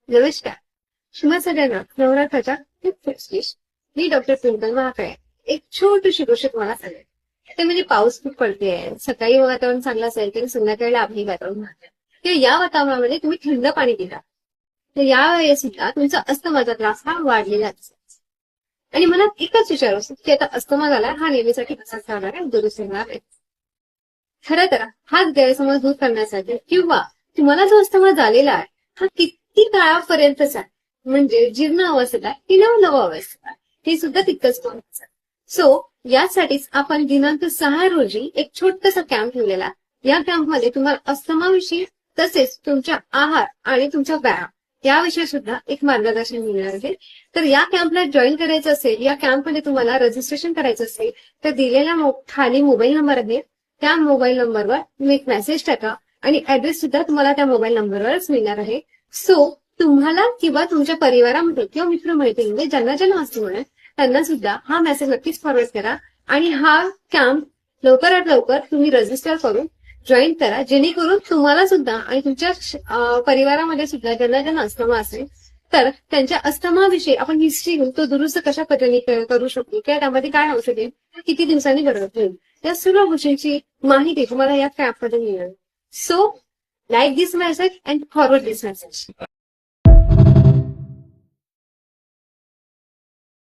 नमस्कार. तुम्हा सगळ्यांना नवरात्राच्या खूप फेस्टिश. मी डॉक्टर ट्विंकल महाकाळे. एक छोटीशी गोष्ट तुम्हाला सांगेल. ते म्हणजे पाऊस खूप पडतेय. सकाळी वातावरण चांगलं असेल तरी संध्याकाळी आभाळी वातावरण राहतं. किंवा या वातावरणामध्ये तुम्ही थंड पाणी पिता. तर यावेळेस सुद्धा तुमचा अस्थमाचा त्रास हा वाढलेला दिसेल. आणि मला एकच विचारायचं की आता अस्थमा झाला हा नेहमीसाठी कसा होणार आहे, दुरुस्त होणार आहे. खरं तर हाच गैरसमज दूर करण्यासाठी किंवा तुम्हाला जो अस्थमा झालेला आहे हा किती काळापर्यंतचा आहे, म्हणजे जीर्ण अवस्थेत आहे की नव अवस्थेत आहे, हे सुद्धा तितकंच महत्वाचं आहे. सो यासाठीच आपण दिनांक 6 रोजी एक छोटासा कॅम्प ठेवलेला आहे. या कॅम्पमध्ये तुम्हाला अस्थमाविषयी तसेच तुमच्या आहार आणि तुमचा व्यायाम याविषयी सुद्धा एक मार्गदर्शन मिळणार आहे. तर या कॅम्पला जॉईन करायचं असेल, या कॅम्पमध्ये तुम्हाला रजिस्ट्रेशन करायचं असेल तर दिलेल्या खाली मोबाईल नंबर आहे, त्या मोबाईल नंबरवर तुम्ही एक मेसेज टाका आणि ऍड्रेस सुद्धा तुम्हाला त्या मोबाईल नंबरवरच मिळणार आहे. सो तुम्हाला किंवा तुमच्या परिवारामध्ये किंवा मित्रमैत्रिणींमध्ये ज्यांना ज्यांना अस्थमा आहे त्यांना सुद्धा हा मेसेज नक्कीच फॉरवर्ड करा आणि हा कॅम्प लवकरात लवकर तुम्ही रजिस्टर करून जॉईन करा, जेणेकरून तुम्हाला सुद्धा आणि तुमच्या परिवारामध्ये सुद्धा ज्यांना ज्यांना अस्थमा असेल तर त्यांच्या अस्थमाविषयी आपण हिस्ट्री घेऊन तो दुरुस्त कशा पद्धतीने करू शकतो किंवा त्यामध्ये काय औषधे किती दिवसांनी गरज होईल या सर्व गोष्टींची माहिती तुम्हाला या कॅम्पमध्ये मिळेल. So like this message and forward this message.